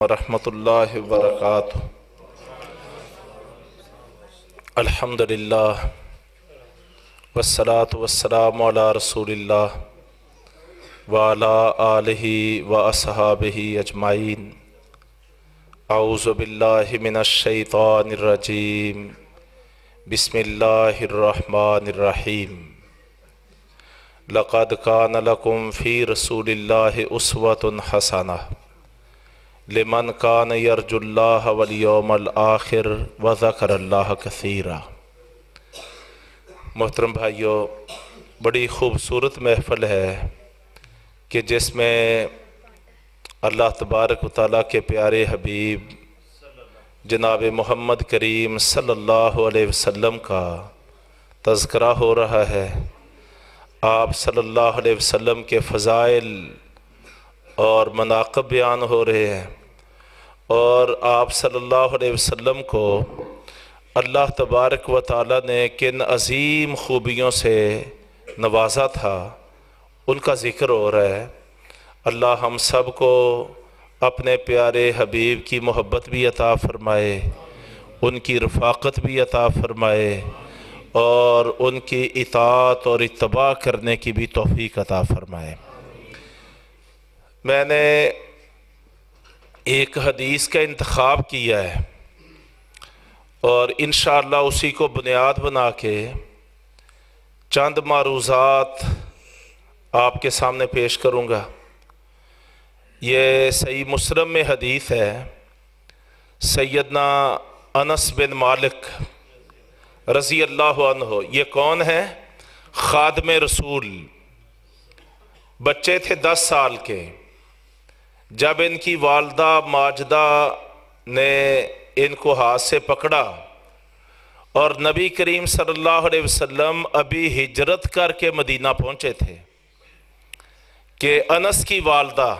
ورحمۃ اللہ وبرکاتہ۔ الحمدللہ والصلاة والسلام علی رسول اللہ وعلی آلہ واصحابہ اجمعین۔ اعوذ باللہ من الشیطان الرجیم، بسم اللہ الرحمن الرحیم۔ لقد کان لکم فی رسول اللہ اسوۃ حسنہ لمن کان یرجو اللہ والیوم الآخر وذکر اللہ کثیرا۔ محترم بھائیو، بڑی خوبصورت محفل ہے کہ جس میں اللہ تبارک و تعالیٰ کے پیارے حبیب جناب محمد کریم صلی اللہ علیہ وسلم کا تذکرہ ہو رہا ہے۔ آپ صلی اللہ علیہ وسلم کے فضائل اور مناقب بیان ہو رہے ہیں، اور آپ صلی اللہ علیہ وسلم کو اللہ تبارک و تعالیٰ نے کن عظیم خوبیوں سے نوازا تھا ان کا ذکر ہو رہا ہے۔ اللہ ہم سب کو اپنے پیارے حبیب کی محبت بھی عطا فرمائے، ان کی رفاقت بھی عطا فرمائے، اور ان کی اطاعت اور اتباع کرنے کی بھی توفیق عطا فرمائے۔ میں نے ایک حدیث کا انتخاب کیا ہے اور انشاءاللہ اسی کو بنیاد بنا کے چند معروضات آپ کے سامنے پیش کروں گا۔ یہ صحیح مسلم میں حدیث ہے۔ سیدنا انس بن مالک رضی اللہ عنہ، یہ کون ہے؟ خادم رسول، بچے تھے 10 سال کے جب ان کی والدہ ماجدہ نے ان کو ہاتھ سے پکڑا، اور نبی کریم صلی اللہ علیہ وسلم ابھی ہجرت کر کے مدینہ پہنچے تھے کہ انس کی والدہ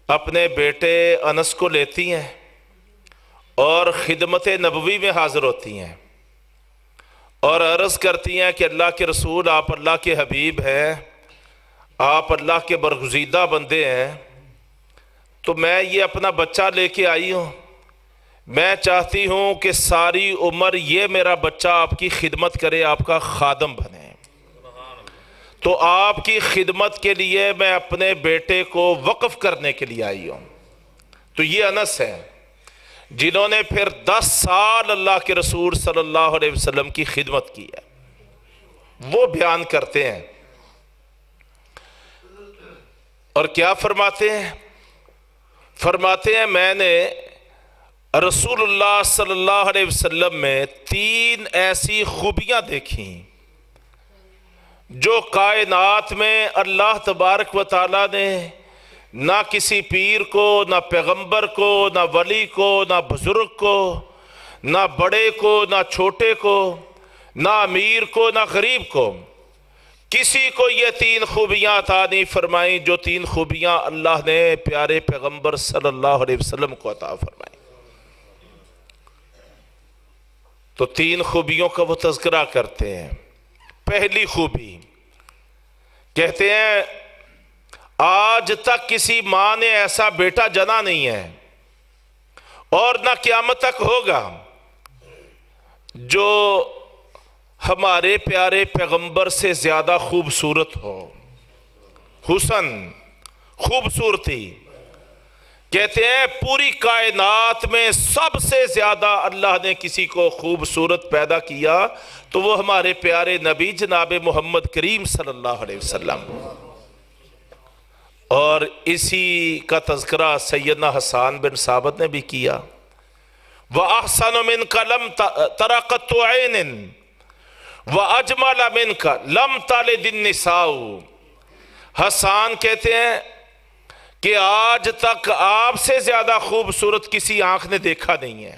اپنے بیٹے انس کو لیتی ہیں اور خدمت نبوی میں حاضر ہوتی ہیں اور عرض کرتی ہیں کہ اللہ کے رسول، آپ اللہ کے حبیب ہیں، آپ اللہ کے برگزیدہ بندے ہیں، تو میں یہ اپنا بچہ لے کے آئی ہوں، میں چاہتی ہوں کہ ساری عمر یہ میرا بچہ آپ کی خدمت کرے، آپ کا خادم بنے، تو آپ کی خدمت کے لیے میں اپنے بیٹے کو وقف کرنے کے لیے آئی ہوں۔ تو یہ انس ہیں جنہوں نے پھر 10 سال اللہ کے رسول صلی اللہ علیہ وسلم کی خدمت کی ہے۔ وہ بیان کرتے ہیں اور کیا فرماتے ہیں؟ فرماتے ہیں میں نے رسول اللہ صلی اللہ علیہ وسلم میں 3 ایسی خوبیاں دیکھیں جو کائنات میں اللہ تبارک و تعالیٰ نے نہ کسی پیر کو، نہ پیغمبر کو، نہ ولی کو، نہ بزرگ کو، نہ بڑے کو، نہ چھوٹے کو، نہ امیر کو، نہ غریب کو، کسی کو یہ 3 خوبیاں عطا نہیں فرمائیں جو 3 خوبیاں اللہ نے پیارے پیغمبر صلی اللہ علیہ وسلم کو عطا فرمائیں۔ تو 3 خوبیوں کا وہ تذکرہ کرتے ہیں۔ پہلی خوبی کہتے ہیں آج تک کسی ماں نے ایسا بیٹا جنا نہیں ہے اور نہ قیامت تک ہوگا جو ہمارے پیارے پیغمبر سے زیادہ خوبصورت ہو۔ حسن، خوبصورتی، کہتے ہیں پوری کائنات میں سب سے زیادہ اللہ نے کسی کو خوبصورت پیدا کیا تو وہ ہمارے پیارے نبی جناب محمد کریم صلی اللہ علیہ وسلم، اور اسی کا تذکرہ سیدنا حسان بن ثابت نے بھی کیا۔ وَأَحْسَنُ مِنْكَ لَمْ تَرَ قَطُّ عَيْنٍ وَأَجْمَلَ مِنْكَ لَمْ تَلِدِ النِّسَاءُ۔ حسان کہتے ہیں کہ آج تک آپ سے زیادہ خوبصورت کسی آنکھ نے دیکھا نہیں ہے،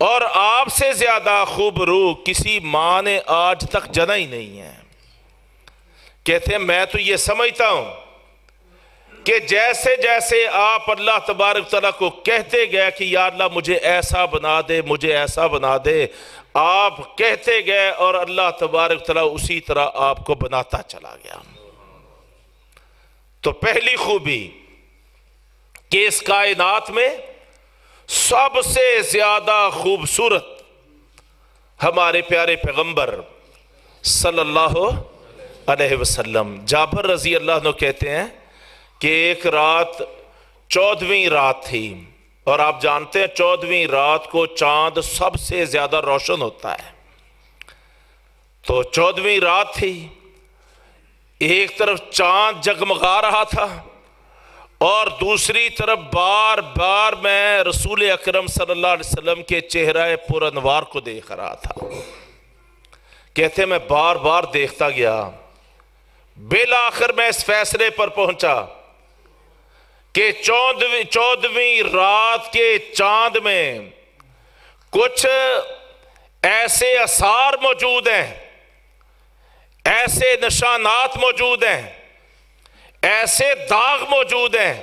اور آپ سے زیادہ خوب روح کسی ماں نے آج تک جنا ہی نہیں ہے۔ کہتے ہیں میں تو یہ سمجھتا ہوں کہ جیسے جیسے آپ اللہ تبارک تعالیٰ کو کہتے گئے کہ یا اللہ مجھے ایسا بنا دے، مجھے ایسا بنا دے، آپ کہتے گئے اور اللہ تبارک تعالیٰ اسی طرح آپ کو بناتا چلا گیا۔ تو پہلی خوبی کہ اس کائنات میں سب سے زیادہ خوبصورت ہمارے پیارے پیغمبر صلی اللہ علیہ وسلم. جابر رضی اللہ عنہ کہتے ہیں کہ ایک رات 14ویں رات تھی، اور آپ جانتے ہیں 14ویں رات کو چاند سب سے زیادہ روشن ہوتا ہے. تو 14ویں رات تھی، ایک طرف چاند جگمگا رہا تھا اور دوسری طرف بار بار میں رسول اکرم صلی اللہ علیہ وسلم کے چہرہ پر انوار کو دیکھ رہا تھا. کہتے میں بار بار دیکھتا گیا، بالآخر میں اس فیصلے پر پہنچا کہ 14ویں رات کے چاند میں کچھ ایسے آثار موجود ہیں، ایسے نشانات موجود ہیں، ایسے داغ موجود ہیں.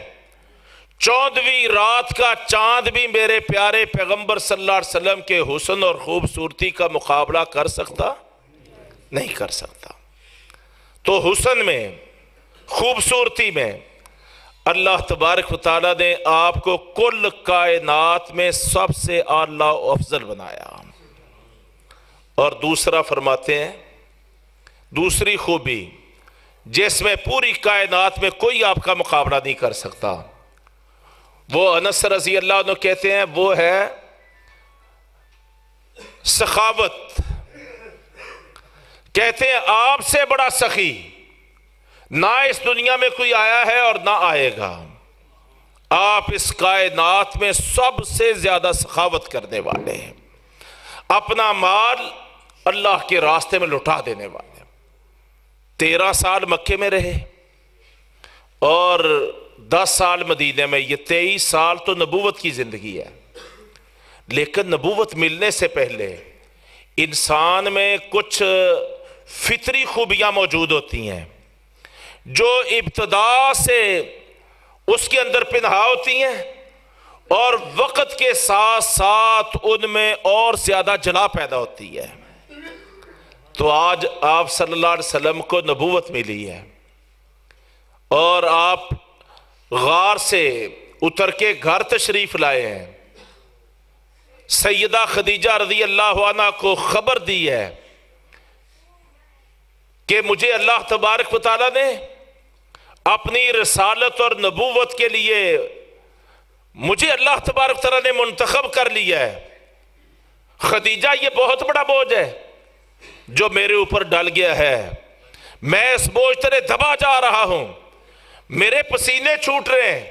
14ویں رات کا چاند بھی میرے پیارے پیغمبر صلی اللہ علیہ وسلم کے حسن اور خوبصورتی کا مقابلہ کر سکتا نہیں کر سکتا. تو حسن میں، خوبصورتی میں اللہ تبارک و تعالیٰ نے آپ کو کل کائنات میں سب سے اعلیٰ و افضل بنایا. اور دوسرا فرماتے ہیں، دوسری خوبی جس میں پوری کائنات میں کوئی آپ کا مقابلہ نہیں کر سکتا، وہ انس رضی اللہ عنہ کہتے ہیں وہ ہے سخاوت. کہتے ہیں آپ سے بڑا سخی نہ اس دنیا میں کوئی آیا ہے اور نہ آئے گا. آپ اس کائنات میں سب سے زیادہ سخاوت کرنے والے ہیں، اپنا مال اللہ کے راستے میں لٹا دینے والے. 13 سال مکے میں رہے اور 10 سال مدینے میں، یہ 23 سال تو نبوت کی زندگی ہے. لیکن نبوت ملنے سے پہلے انسان میں کچھ فطری خوبیاں موجود ہوتی ہیں جو ابتدا سے اس کے اندر پنہا ہوتی ہیں اور وقت کے ساتھ ساتھ ان میں اور زیادہ جلا پیدا ہوتی ہے. تو آج آپ صلی اللہ علیہ وسلم کو نبوت ملی ہے اور آپ غار سے اتر کے گھر تشریف لائے ہیں. سیدہ خدیجہ رضی اللہ عنہ کو خبر دی ہے کہ مجھے اللہ تبارک و تعالیٰ نے اپنی رسالت اور نبوت کے لیے مجھے اللہ تبارک و تعالیٰ نے منتخب کر لیا ہے. خدیجہ یہ بہت بڑا بوجھ ہے جو میرے اوپر ڈل گیا ہے، میں اس بوجھ تلے دبا جا رہا ہوں، میرے پسینے چھوٹ رہے ہیں،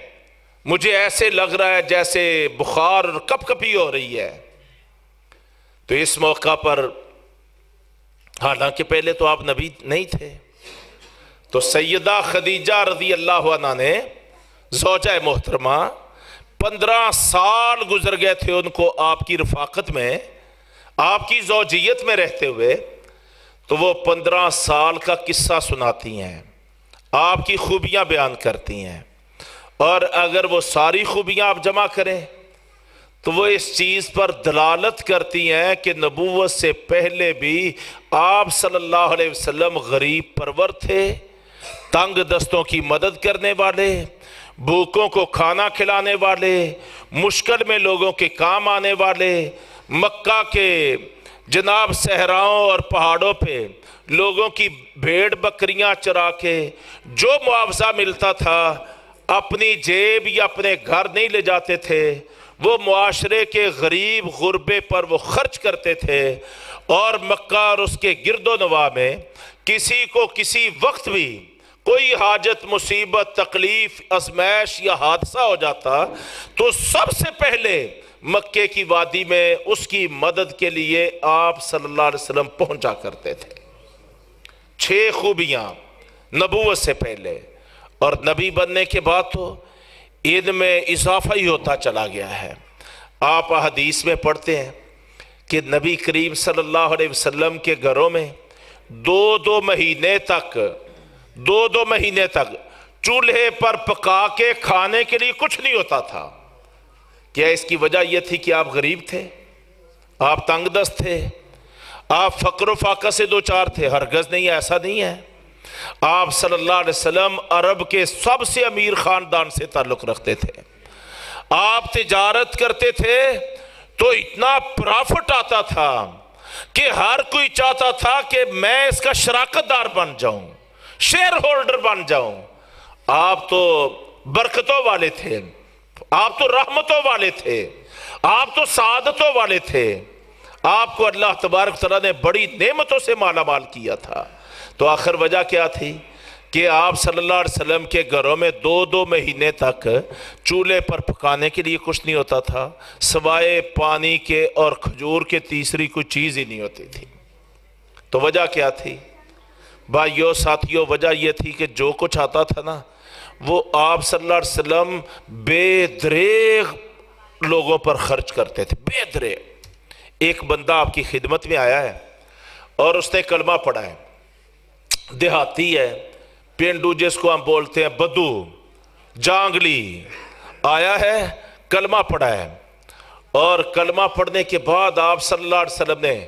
مجھے ایسے لگ رہا ہے جیسے بخار اور کپ کپی ہو رہی ہے. تو اس موقع پر حالانکہ پہلے تو آپ نبی نہیں تھے، تو سیدہ خدیجہ رضی اللہ عنہ نے، زوجہ محترمہ، 15 سال گزر گئے تھے ان کو آپ کی رفاقت میں، آپ کی زوجیت میں رہتے ہوئے. تو وہ 15 سال کا قصہ سناتی ہیں، آپ کی خوبیاں بیان کرتی ہیں، اور اگر وہ ساری خوبیاں آپ جمع کریں تو وہ اس چیز پر دلالت کرتی ہیں کہ نبوت سے پہلے بھی آپ صلی اللہ علیہ وسلم غریب پرور تھے، تنگ دستوں کی مدد کرنے والے، بھوکوں کو کھانا کھلانے والے، مشکل میں لوگوں کے کام آنے والے. مکہ کے جناب صحراؤں اور پہاڑوں پہ لوگوں کی بھیڑ بکریاں چرا کے جو معاوضہ ملتا تھا اپنی جیب یا اپنے گھر نہیں لے جاتے تھے، وہ معاشرے کے غریب غربے پر وہ خرچ کرتے تھے. اور مکہ اور اس کے گرد و نواح میں کسی کو کسی وقت بھی کوئی حاجت، مصیبت، تکلیف، ازمائش یا حادثہ ہو جاتا تو سب سے پہلے مکے کی وادی میں اس کی مدد کے لیے آپ صلی اللہ علیہ وسلم پہنچا کرتے تھے. 6 خوبیاں نبوت سے پہلے، اور نبی بننے کے بعد تو ان میں اضافہ ہی ہوتا چلا گیا ہے. آپ حدیث میں پڑھتے ہیں کہ نبی کریم صلی اللہ علیہ وسلم کے گھروں میں 2 مہینے تک چولہے پر پکا کے کھانے کے لیے کچھ نہیں ہوتا تھا. کیا اس کی وجہ یہ تھی کہ آپ غریب تھے، آپ تنگ دست تھے، آپ فقر و فاقہ سے دوچار تھے؟ ہرگز نہیں، ایسا نہیں ہے. آپ صلی اللہ علیہ وسلم عرب کے سب سے امیر خاندان سے تعلق رکھتے تھے. آپ تجارت کرتے تھے تو اتنا پرافٹ آتا تھا کہ ہر کوئی چاہتا تھا کہ میں اس کا شراکت دار بن جاؤں، شیئر ہولڈر بن جاؤں۔ آپ تو برکتوں والے تھے، آپ تو رحمتوں والے تھے، آپ تو سعادتوں والے تھے، آپ کو اللہ تبارک تعالیٰ نے بڑی نعمتوں سے مالا مال کیا تھا۔ تو آخر وجہ کیا تھی کہ آپ صلی اللہ علیہ وسلم کے گھروں میں 2 مہینے تک چولہے پر پکانے کے لیے کچھ نہیں ہوتا تھا، سوائے پانی کے اور کھجور کے تیسری کوئی چیز ہی نہیں ہوتی تھی۔ تو وجہ کیا تھی بھائیو ساتھیو؟ وجہ یہ تھی کہ جو کچھ آتا تھا نا وہ آپ صلی اللہ علیہ وسلم بے دریغ لوگوں پر خرچ کرتے تھے، بے دریغ۔ ایک بندہ آپ کی خدمت میں آیا ہے اور اس نے کلمہ پڑھا ہے، دیہاتی ہے، پینڈو جس کو ہم بولتے ہیں، بدو جانگلی آیا ہے، کلمہ پڑھا ہے، اور کلمہ پڑھنے کے بعد آپ صلی اللہ علیہ وسلم نے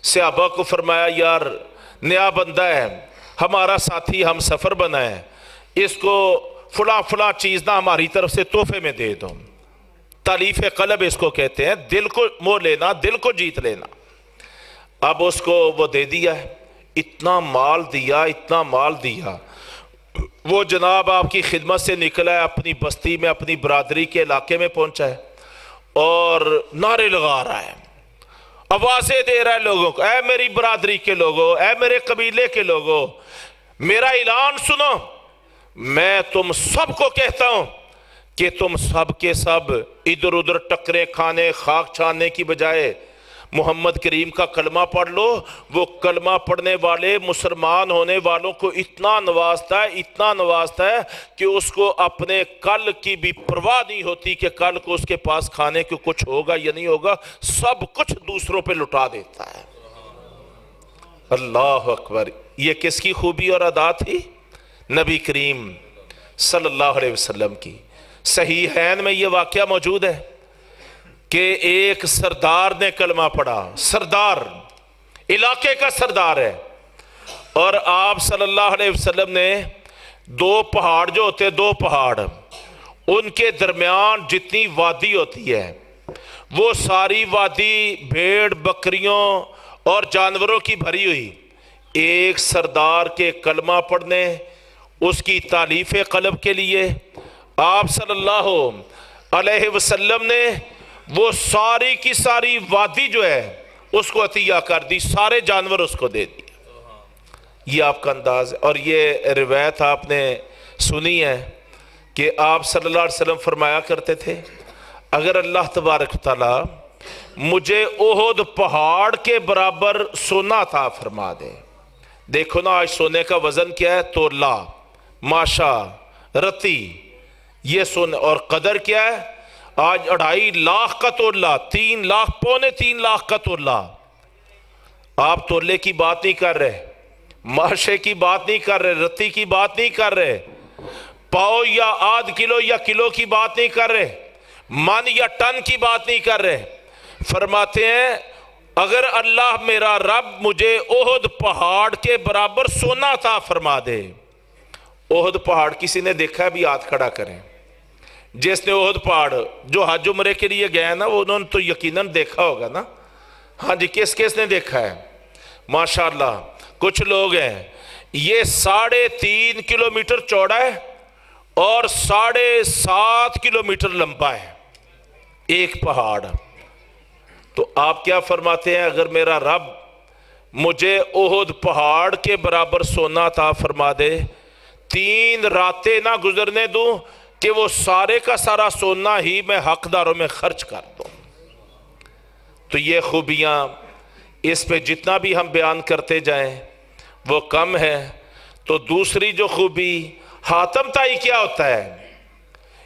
صحابہ کو فرمایا یار نیا بندہ ہے، ہمارا ساتھی، ہم سفر بنا ہے، اس کو فلاں چیز نہ ہماری طرف سے تحفے میں دے دو۔ تالیف قلب اس کو کہتے ہیں، دل کو مو لینا، دل کو جیت لینا۔ اب اس کو وہ دے دیا ہے، اتنا مال دیا، اتنا مال دیا۔ وہ جناب آپ کی خدمت سے نکلا ہے، اپنی بستی میں، اپنی برادری کے علاقے میں پہنچا ہے اور نعرے لگا رہا ہے، آوازیں دے رہا ہے لوگوں کو، اے میری برادری کے لوگوں، اے میرے قبیلے کے لوگوں، میرا اعلان سنو، میں تم سب کو کہتا ہوں کہ تم سب کے سب ادھر ادھر ٹکرے کھانے، خاک چھاننے کی بجائے محمد کریم کا کلمہ پڑھ لو۔ وہ کلمہ پڑھنے والے مسلمان ہونے والوں کو اتنا نوازتا ہے، اتنا نوازتا ہے کہ اس کو اپنے کل کی بھی پرواہ نہیں ہوتی کہ کل کو اس کے پاس کھانے کو کچھ ہوگا یا نہیں ہوگا، سب کچھ دوسروں پہ لٹا دیتا ہے۔ اللہ اکبر! یہ کس کی خوبی اور ادا تھی؟ نبی کریم صلی اللہ علیہ وسلم کی۔ صحیحین میں یہ واقعہ موجود ہے کہ ایک سردار نے کلمہ پڑھا، سردار، علاقے کا سردار ہے، اور آپ صلی اللہ علیہ وسلم نے 2 پہاڑ جو ہوتے ہیں، 2 پہاڑ، ان کے درمیان جتنی وادی ہوتی ہے وہ ساری وادی بھیڑ بکریوں اور جانوروں کی بھری ہوئی، ایک سردار کے کلمہ پڑھنے، اس کی تالیف قلب کے لیے آپ صلی اللہ علیہ وسلم نے وہ ساری کی ساری وادی جو ہے اس کو عطیہ کر دی، سارے جانور اس کو دے دی۔ یہ آپ کا انداز ہے۔ اور یہ روایت آپ نے سنی ہے کہ آپ صلی اللہ علیہ وسلم فرمایا کرتے تھے اگر اللہ تبارک تعالیٰ مجھے احد پہاڑ کے برابر سونا عطا فرما دے، دیکھو نا آج سونے کا وزن کیا ہے، تولا، ماشا، رتی، یہ سونے، اور قدر کیا ہے آج 2.5 لاکھ کا تولا، 3 لاکھ، پونے 3 لاکھ کا تولا۔ آپ تولے کی بات نہیں کر رہے، ماشے کی بات نہیں کر رہے، رتی کی بات نہیں کر رہے، پاؤ یا آدھ کلو یا کلو کی بات نہیں کر رہے، من یا ٹن کی بات نہیں کر رہے۔ فرماتے ہیں اگر اللہ میرا رب مجھے احد پہاڑ کے برابر سونا عطا فرما دے۔ احد پہاڑ کسی نے دیکھا ہے؟ بھی ہاتھ کھڑا کریں جس نے احد پہاڑ، جو حج عمرے کے لیے گئے ہیں نا، انہوں نے تو یقیناً دیکھا ہوگا نا۔ ہاں جی، کس کس نے دیکھا ہے؟ ماشاءاللہ کچھ لوگ ہیں۔ یہ 3.5 کلومیٹر چوڑا ہے اور 7.5 کلومیٹر لمبا ہے ایک پہاڑ۔ تو آپ کیا فرماتے ہیں اگر میرا رب مجھے احد پہاڑ کے برابر سونا عطا فرما دے، 3 راتیں نہ گزرنے دوں کہ وہ سارے کا سارا سونا ہی میں حقداروں میں خرچ کر دوں۔ تو یہ خوبیاں اس پہ جتنا بھی ہم بیان کرتے جائیں وہ کم ہے۔ تو دوسری جو خوبی حاتم طائی کیا ہوتا ہے،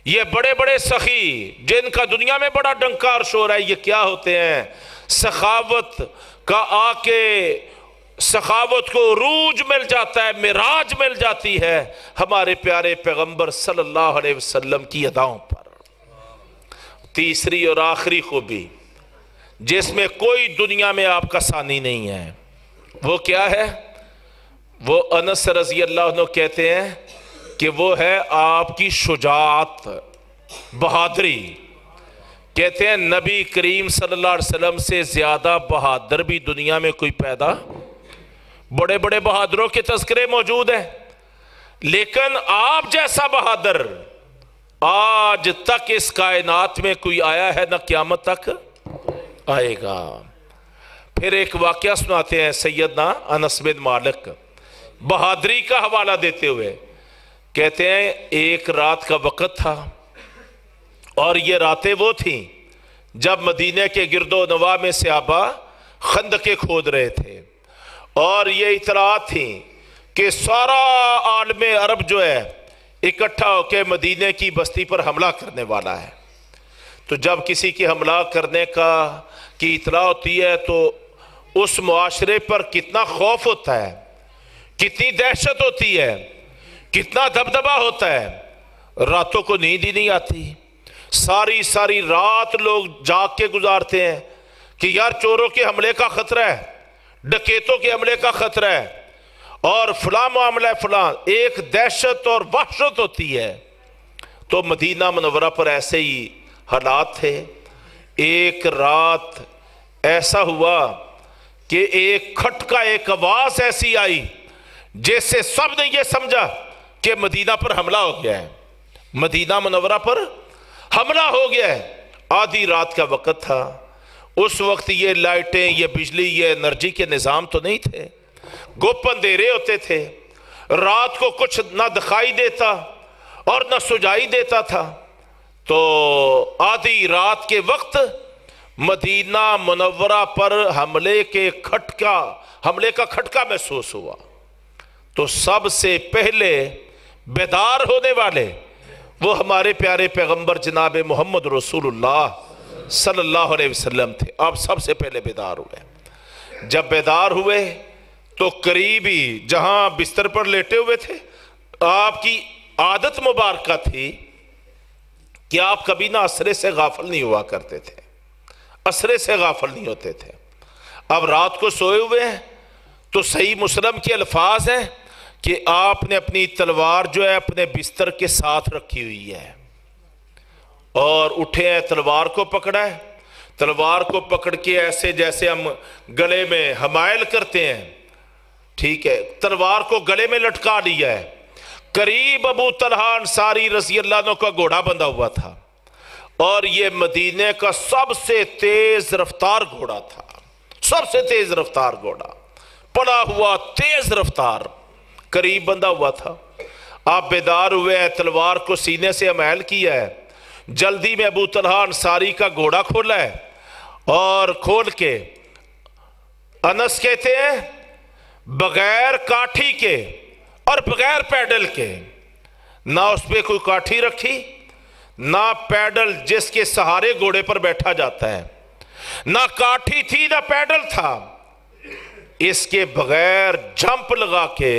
یہ بڑے بڑے سخی جن کا دنیا میں بڑا ڈنکا اور شور ہے، یہ کیا ہوتے ہیں؟ سخاوت کا آ کے سخاوت کو عروج مل جاتا ہے، معراج مل جاتی ہے ہمارے پیارے پیغمبر صلی اللہ علیہ وسلم کی اداؤں پر۔ تیسری اور آخری خوبی جس میں کوئی دنیا میں آپ کا ثانی نہیں ہے، وہ کیا ہے؟ وہ انس رضی اللہ عنہ کہتے ہیں کہ وہ ہے آپ کی شجاعت، بہادری کہتے ہیں نبی کریم صلی اللہ علیہ وسلم سے زیادہ بہادر بھی دنیا میں کوئی پیدا، بڑے بڑے بہادروں کے تذکرے موجود ہیں، لیکن آپ جیسا بہادر آج تک اس کائنات میں کوئی آیا ہے نہ قیامت تک آئے گا۔ پھر ایک واقعہ سناتے ہیں سیدنا انس بن مالک بہادری کا حوالہ دیتے ہوئے، کہتے ہیں ایک رات کا وقت تھا، اور یہ راتیں وہ تھیں جب مدینہ کے گرد و نواح میں صحابہ خندقیں کھود رہے تھے، اور یہ اطلاعات تھیں کہ سارا عالم عرب جو ہے اکٹھا ہو کے مدینہ کی بستی پر حملہ کرنے والا ہے۔ تو جب کسی کے حملہ کرنے کی اطلاع ہوتی ہے تو اس معاشرے پر کتنا خوف ہوتا ہے، کتنی دہشت ہوتی ہے، کتنا دبدبہ ہوتا ہے، راتوں کو نیند ہی نہیں آتی، ساری رات لوگ جاگ کے گزارتے ہیں کہ یار چوروں کے حملے کا خطرہ ہے، ڈکیتوں کے حملے کا خطرہ ہے، اور فلاں معاملہ فلاں، ایک دہشت اور وحشت ہوتی ہے۔ تو مدینہ منورہ پر ایسے ہی حالات تھے۔ ایک رات ایسا ہوا کہ ایک کھٹکا، ایک آواز ایسی آئی جس سے سب نے یہ سمجھا کہ مدینہ پر حملہ ہو گیا ہے، مدینہ منورہ پر حملہ ہو گیا ہے۔ آدھی رات کا وقت تھا، اس وقت یہ لائٹیں، یہ بجلی، یہ انرجی کے نظام تو نہیں تھے، گپ اندھیرے ہوتے تھے، رات کو کچھ نہ دکھائی دیتا اور نہ سجائی دیتا تھا۔ تو آدھی رات کے وقت مدینہ منورہ پر حملے کا کھٹکا محسوس ہوا۔ تو سب سے پہلے بیدار ہونے والے وہ ہمارے پیارے پیغمبر جناب محمد رسول اللہ صلی اللہ علیہ وسلم تھے۔ آپ سب سے پہلے بیدار ہوئے۔ جب بیدار ہوئے تو قریبی جہاں بستر پر لیٹے ہوئے تھے، آپ کی عادت مبارکہ تھی کہ آپ کبھی نہ عصرے سے غافل نہیں ہوا کرتے تھے، عصرے سے غافل نہیں ہوتے تھے۔ اب رات کو سوئے ہوئے ہیں تو صحیح مسلم کے الفاظ ہیں کہ آپ نے اپنی تلوار جو ہے اپنے بستر کے ساتھ رکھی ہوئی ہے، اور اٹھے ہیں، تلوار کو پکڑا ہے، تلوار کو پکڑ کے ایسے جیسے ہم گلے میں حمائل کرتے ہیں، ٹھیک ہے، تلوار کو گلے میں لٹکا لیا ہے۔ قریب ابو طلحہ انصاری رضی اللہ عنہ کا گھوڑا بندھا ہوا تھا، اور یہ مدینے کا سب سے تیز رفتار گھوڑا تھا، سب سے تیز رفتار گھوڑا، پڑا ہوا تیز رفتار، قریب بندھا ہوا تھا۔ آپ بیدار ہوئے ہیں، تلوار کو سینے سے حمائل کیا ہے، جلدی میں ابو طلحہ انصاری کا گھوڑا کھولا ہے، اور کھول کے انس کہتے ہیں بغیر کاٹھی کے اور بغیر پیڈل کے، نہ اس پہ کوئی کاٹھی رکھی، نہ پیڈل جس کے سہارے گھوڑے پر بیٹھا جاتا ہے، نہ کاٹھی تھی نہ پیڈل تھا، اس کے بغیر جمپ لگا کے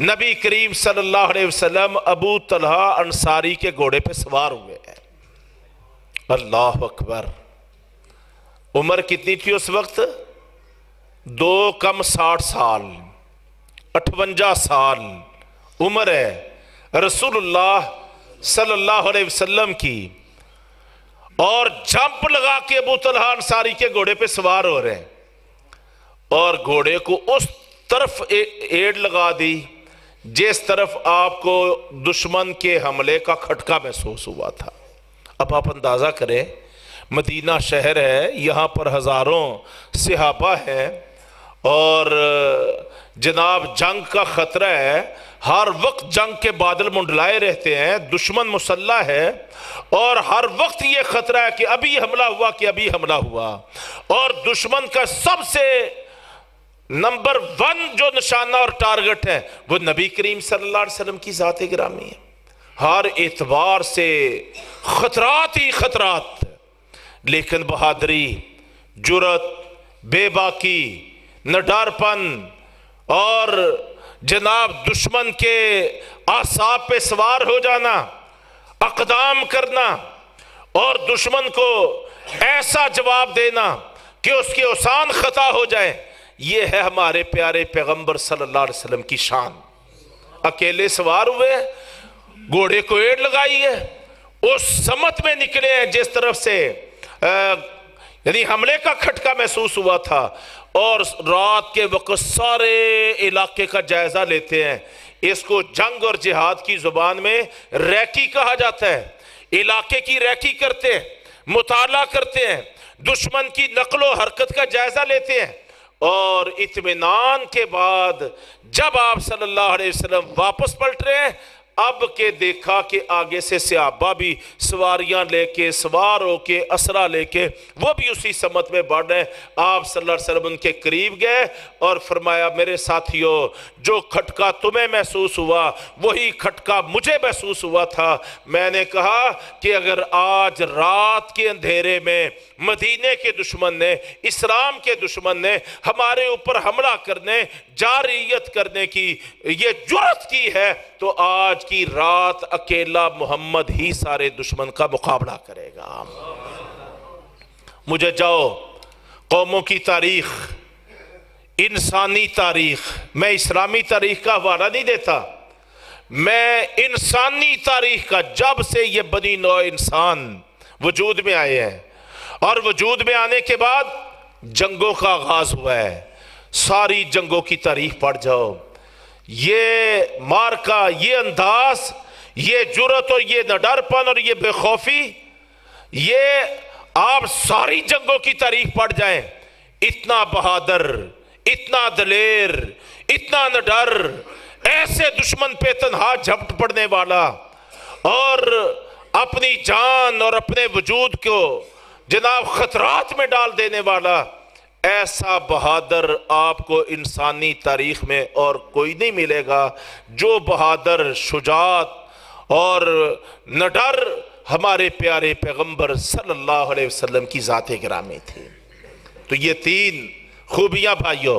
نبی کریم صلی اللہ علیہ وسلم ابو طلحہ انصاری کے گھوڑے پہ سوار ہوئے ہیں۔ اللہ اکبر۔ عمر کتنی تھی اس وقت؟ 2 کم 60 سال، 58 سال عمر ہے رسول اللہ صلی اللہ علیہ وسلم کی، اور جمپ لگا کے ابو طلحہ انصاری کے گھوڑے پہ سوار ہو رہے ہیں، اور گھوڑے کو اس طرف ایڑ لگا دی جس طرف آپ کو دشمن کے حملے کا کھٹکا محسوس ہوا تھا۔ اب آپ اندازہ کریں، مدینہ شہر ہے، یہاں پر ہزاروں صحابہ ہیں، اور جناب جنگ کا خطرہ ہے، ہر وقت جنگ کے بادل منڈلائے رہتے ہیں، دشمن مسلح ہے، اور ہر وقت یہ خطرہ ہے کہ ابھی حملہ ہوا، کہ ابھی حملہ ہوا، اور دشمن کا سب سے نمبر 1 جو نشانہ اور ٹارگٹ ہے وہ نبی کریم صلی اللہ علیہ وسلم کی ذات گرامی ہے۔ ہر اعتبار سے خطرات ہی خطرات، لیکن بہادری، جرت، بے باکی، نڈارپن، اور جناب دشمن کے اعصاب پہ سوار ہو جانا، اقدام کرنا، اور دشمن کو ایسا جواب دینا کہ اس کے آسان خطا ہو جائے، یہ ہے ہمارے پیارے پیغمبر صلی اللہ علیہ وسلم کی شان۔ اکیلے سوار ہوئے، گھوڑے کو ایڑ لگائی ہے، اس سمت میں نکلے ہیں جس طرف سے یعنی حملے کا کھٹکا محسوس ہوا تھا، اور رات کے وقت سارے علاقے کا جائزہ لیتے ہیں۔ اس کو جنگ اور جہاد کی زبان میں ریکی کہا جاتا ہے۔ علاقے کی ریکی کرتے ہیں، مطالعہ کرتے ہیں، دشمن کی نقل و حرکت کا جائزہ لیتے ہیں، اور اطمینان کے بعد جب آپ صلی اللہ علیہ وسلم واپس پلٹ رہے ہیں، اب کے دیکھا کہ آگے سے صحابہ بھی سواریاں لے کے، سوار ہو کے، اسرا لے کے وہ بھی اسی سمت میں بڑھ رہے ہیں۔ آپ صلی اللہ علیہ وسلم ان کے قریب گئے اور فرمایا میرے ساتھیو، جو کھٹکا تمہیں محسوس ہوا وہی کھٹکا مجھے محسوس ہوا تھا۔ میں نے کہا کہ اگر آج رات کے اندھیرے میں مدینے کے دشمن نے، اسلام کے دشمن نے ہمارے اوپر حملہ کرنے، جارحیت کرنے کی یہ جرأت کی ہے، تو آج کی رات اکیلا محمد ہی سارے دشمن کا مقابلہ کرے گا۔ مجھے جاؤ قوموں کی تاریخ، انسانی تاریخ، میں اسلامی تاریخ کا حوالہ نہیں دیتا، میں انسانی تاریخ کا، جب سے یہ بنی نوع انسان وجود میں آئے ہیں اور وجود میں آنے کے بعد جنگوں کا آغاز ہوا ہے، ساری جنگوں کی تاریخ پڑھ جاؤ۔ یہ مارکا، یہ انداز، یہ جرأت اور یہ نڈرپن اور یہ بے خوفی، یہ آپ ساری جنگوں کی تاریخ پڑھ جائیں، اتنا بہادر، اتنا دلیر، اتنا نڈر، ایسے دشمن پہ تنہا جھپٹ پڑنے والا اور اپنی جان اور اپنے وجود کو جناب خطرات میں ڈال دینے والا، ایسا بہادر آپ کو انسانی تاریخ میں اور کوئی نہیں ملے گا۔ جو بہادر، شجاعت اور نڈر ہمارے پیارے پیغمبر صلی اللہ علیہ وسلم کی ذات گرامی تھی۔ تو یہ تین خوبیاں بھائیوں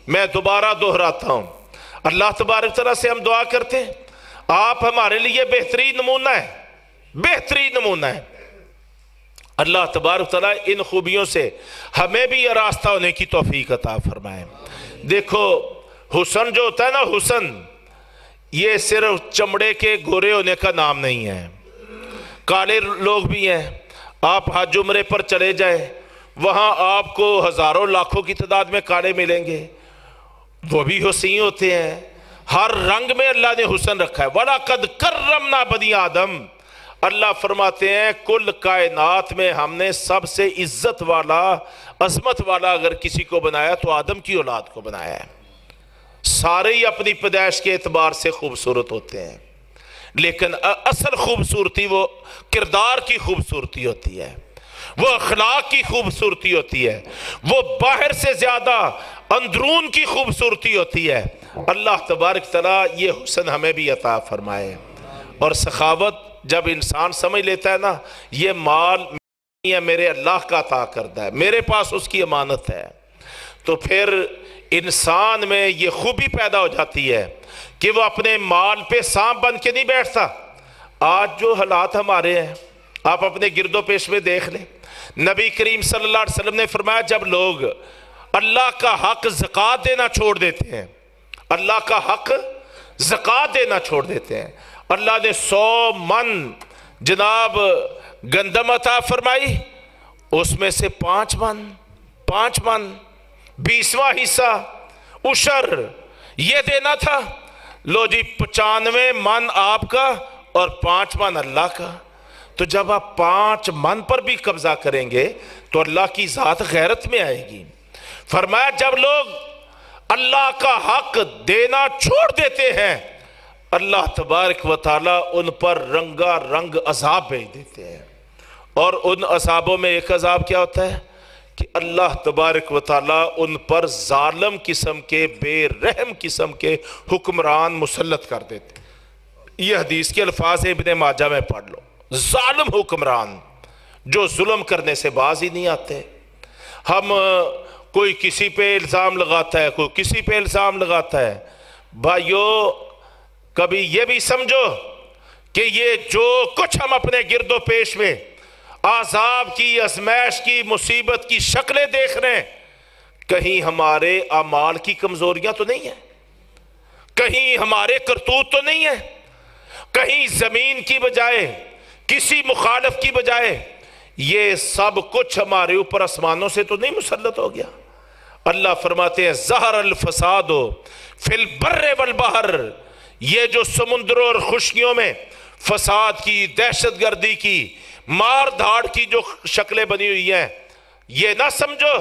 میں دوبارہ دہراتا ہوں۔ اللہ تبارک تعالیٰ سے ہم دعا کرتے ہیں، آپ ہمارے لیے بہترین نمونہ ہے، بہترین نمونہ ہے۔ اللہ تبارک تعالیٰ ان خوبیوں سے ہمیں بھی آراستہ ہونے کی توفیق عطا فرمائے۔ دیکھو حسن جو ہوتا ہے نا، حسن یہ صرف چمڑے کے گورے ہونے کا نام نہیں ہے، کالے لوگ بھی ہیں۔ آپ حج عمرے پر چلے جائیں، وہاں آپ کو ہزاروں لاکھوں کی تعداد میں کالے ملیں گے، وہ بھی حسین ہوتے ہیں۔ ہر رنگ میں اللہ نے حسن رکھا ہے۔ وَلَقَدْ كَرَّمْنَا بَنِي آدم، اللہ فرماتے ہیں کل کائنات میں ہم نے سب سے عزت والا، عظمت والا اگر کسی کو بنایا تو آدم کی اولاد کو بنایا ہے۔ سارے ہی اپنی پیدائش کے اعتبار سے خوبصورت ہوتے ہیں، لیکن اصل خوبصورتی وہ کردار کی خوبصورتی ہوتی ہے، وہ اخلاق کی خوبصورتی ہوتی ہے، وہ باہر سے زیادہ اندرون کی خوبصورتی ہوتی ہے۔ اللہ تبارک تعالیٰ یہ حسن ہمیں بھی عطا فرمائے۔ اور سخاوت جب انسان سمجھ لیتا ہے نا، یہ مال نہیں ہے، میرے اللہ کا عطا کردہ ہے، میرے پاس اس کی امانت ہے، تو پھر انسان میں یہ خوبی پیدا ہو جاتی ہے کہ وہ اپنے مال پہ سانپ بن کے نہیں بیٹھتا۔ آج جو حالات ہمارے ہیں آپ اپنے گرد و پیش میں دیکھ لیں، نبی کریم صلی اللہ علیہ وسلم نے فرمایا جب لوگ اللہ کا حق زکوٰۃ دینا چھوڑ دیتے ہیں، اللہ کا حق زکوٰۃ دینا چھوڑ دیتے ہیں، اللہ نے 100 من جناب گندم عطا فرمائی، اس میں سے 5 من 20واں حصہ عشر یہ دینا تھا، لو جی 95 من آپ کا اور 5 من اللہ کا۔ تو جب آپ 5 من پر بھی قبضہ کریں گے تو اللہ کی ذات غیرت میں آئے گی۔ فرمایا جب لوگ اللہ کا حق دینا چھوڑ دیتے ہیں، اللہ تبارک و تعالیٰ ان پر رنگا رنگ عذاب بھیج دیتے ہیں، اور ان عذابوں میں ایک عذاب کیا ہوتا ہے کہ اللہ تبارک و تعالیٰ ان پر ظالم قسم کے، بے رحم قسم کے حکمران مسلط کر دیتے ہیں۔ یہ حدیث کے الفاظ ابن ماجہ میں پڑھ لو، ظالم حکمران جو ظلم کرنے سے باز ہی نہیں آتے۔ ہم کوئی کسی پہ الزام لگاتا ہے، کوئی کسی پہ الزام لگاتا ہے۔ بھائیو کبھی یہ بھی سمجھو کہ یہ جو کچھ ہم اپنے گرد و پیش میں عذاب کی، ازمائش کی، مصیبت کی شکلیں دیکھ رہے ہیں، کہیں ہمارے اعمال کی کمزوریاں تو نہیں ہیں، کہیں ہمارے کرتوت تو نہیں ہیں، کہیں زمین کی بجائے کسی مخالف کی بجائے یہ سب کچھ ہمارے اوپر آسمانوں سے تو نہیں مسلط ہو گیا؟ اللہ فرماتے ہیں ظہر الفساد فی البر والبحر، یہ جو سمندروں اور خشکیوں میں فساد کی، دہشت گردی کی، مار دھاڑ کی جو شکلیں بنی ہوئی ہیں، یہ نہ سمجھو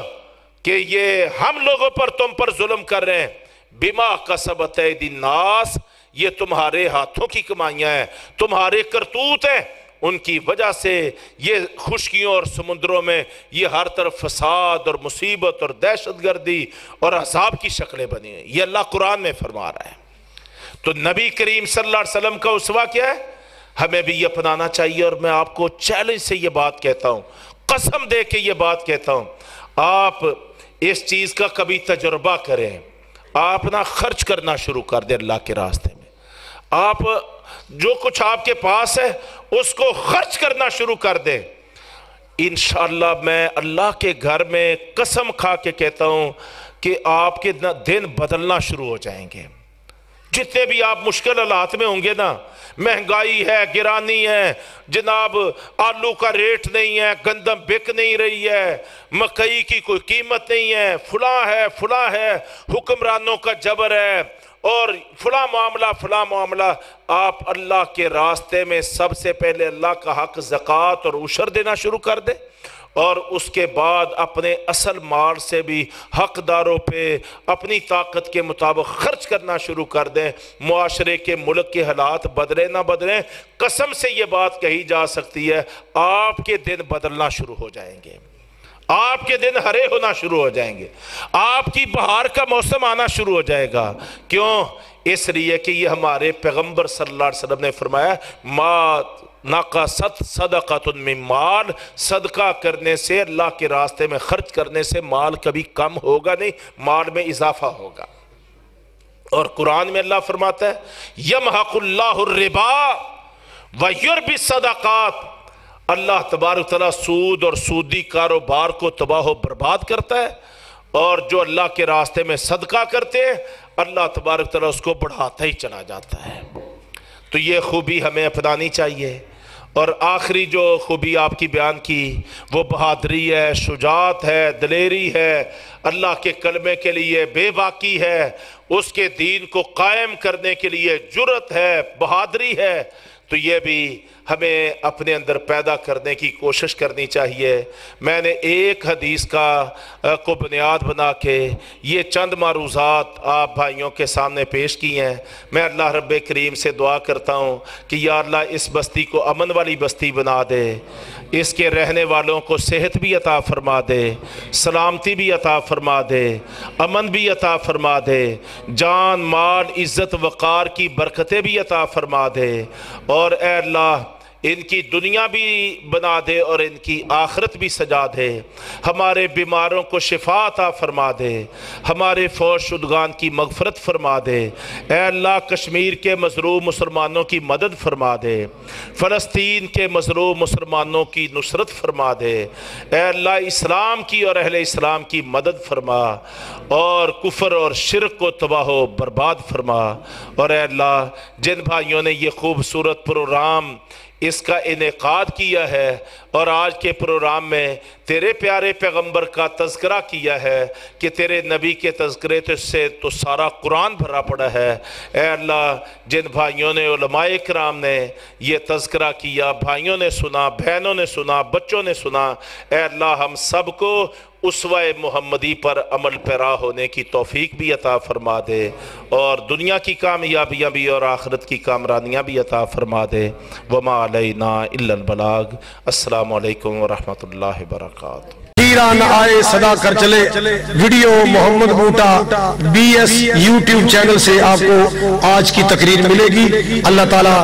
کہ یہ ہم لوگوں پر تم پر ظلم کر رہے ہیں، بما کسبت ایدی الناس، یہ تمہارے ہاتھوں کی کمائیاں ہیں، تمہارے کرتوت ہیں، ان کی وجہ سے یہ خشکیوں اور سمندروں میں یہ ہر طرف فساد اور مصیبت اور دہشت گردی اور عذاب کی شکلیں بنی ہیں۔ یہ اللہ قرآن میں فرما رہا ہے۔ تو نبی کریم صلی اللہ علیہ وسلم کا اسوہ کیا ہے؟ ہمیں بھی یہ اپنانا چاہیے، اور میں آپ کو چیلنج سے یہ بات کہتا ہوں، قسم دے کے یہ بات کہتا ہوں، آپ اس چیز کا کبھی تجربہ کریں، آپ نہ خرچ کرنا شروع کر دیں اللہ کے راستے میں، آپ جو کچھ آپ کے پاس ہے اس کو خرچ کرنا شروع کر دیں، انشاءاللہ میں اللہ کے گھر میں قسم کھا کے کہتا ہوں کہ آپ کے دن بدلنا شروع ہو جائیں گے۔ جتنے بھی آپ مشکل حالات میں ہوں گے نا، مہنگائی ہے، گرانی ہے، جناب آلو کا ریٹ نہیں ہے، گندم بک نہیں رہی ہے، مکئی کی کوئی قیمت نہیں ہے، فلاں ہے، حکمرانوں کا جبر ہے، اور فلاں معاملہ، آپ اللہ کے راستے میں سب سے پہلے اللہ کا حق زکوٰۃ اور عشر دینا شروع کر دیں، اور اس کے بعد اپنے اصل مال سے بھی حقداروں پہ اپنی طاقت کے مطابق خرچ کرنا شروع کر دیں۔ معاشرے کے، ملک کے حالات بدلیں نہ بدلیں، قسم سے یہ بات کہی جا سکتی ہے، آپ کے دن بدلنا شروع ہو جائیں گے، آپ کے دن ہرے ہونا شروع ہو جائیں گے، آپ کی بہار کا موسم آنا شروع ہو جائے گا۔ کیوں؟ اس لیے کہ یہ ہمارے پیغمبر صلی اللہ علیہ وسلم نے فرمایا ما نقصت صدقۃ من مال، صدقہ کرنے سے، اللہ کے راستے میں خرچ کرنے سے مال کبھی کم ہوگا نہیں، مال میں اضافہ ہوگا۔ اور قرآن میں اللہ فرماتا ہے یمحق اللہ الربا ویربی الصدقات، اللہ تبارک تعالیٰ سود اور سودی کاروبار کو تباہ و برباد کرتا ہے، اور جو اللہ کے راستے میں صدقہ کرتے ہیں اللہ تبارک تعالیٰ اس کو بڑھاتا ہی چلا جاتا ہے۔ تو یہ خوبی ہمیں اپنانی چاہیے۔ اور آخری جو خوبی آپ کی بیان کی وہ بہادری ہے، شجاعت ہے، دلیری ہے، اللہ کے کلمے کے لیے بے باکی ہے، اس کے دین کو قائم کرنے کے لیے جرأت ہے، بہادری ہے، تو یہ بھی ہمیں اپنے اندر پیدا کرنے کی کوشش کرنی چاہیے۔ میں نے ایک حدیث کو بنیاد بنا کے یہ چند معروضات آپ بھائیوں کے سامنے پیش کی ہیں۔ میں اللہ رب کریم سے دعا کرتا ہوں کہ یا اللہ اس بستی کو امن والی بستی بنا دے، اس کے رہنے والوں کو صحت بھی عطا فرما دے، سلامتی بھی عطا فرما دے، امن بھی عطا فرما دے، جان مال عزت وقار کی برکتیں بھی عطا فرما دے، اور اے اللہ ان کی دنیا بھی بنا دے اور ان کی آخرت بھی سجا دے، ہمارے بیماروں کو شفا عطا فرما دے، ہمارے فوت شدگان کی مغفرت فرما دے، اے اللہ کشمیر کے مظلوم مسلمانوں کی مدد فرما دے، فلسطین کے مظلوم مسلمانوں کی نصرت فرما دے، اے اللہ اسلام کی اور اہل اسلام کی مدد فرما، اور کفر اور شرک کو تباہ و برباد فرما، اور اے اللہ جن بھائیوں نے یہ خوبصورت پروگرام اس کا انعقاد کیا ہے اور آج کے پروگرام میں تیرے پیارے پیغمبر کا تذکرہ کیا ہے کہ تیرے نبی کے تذکرے سے تو سارا قرآن بھرا پڑا ہے، اے اللہ جن بھائیوں نے علماء کرام نے یہ تذکرہ کیا، بھائیوں نے سنا، بہنوں نے سنا، بچوں نے سنا، اے اللہ ہم سب کو اسوہ محمدی پر عمل پیرا ہونے کی توفیق بھی عطا فرما دے، اور دنیا کی کامیابیاں بھی اور آخرت کی کامرانیاں بھی عطا فرما دے۔ وما علینا الا البلاغ۔ السلام علیکم ورحمۃ اللہ وبرکاتہ۔ ایران آئے صدا کر چلے ویڈیو محمد بوٹا BS YouTube چینل سے آپ کو آج کی تقریر ملے گی۔ اللہ تعالیٰ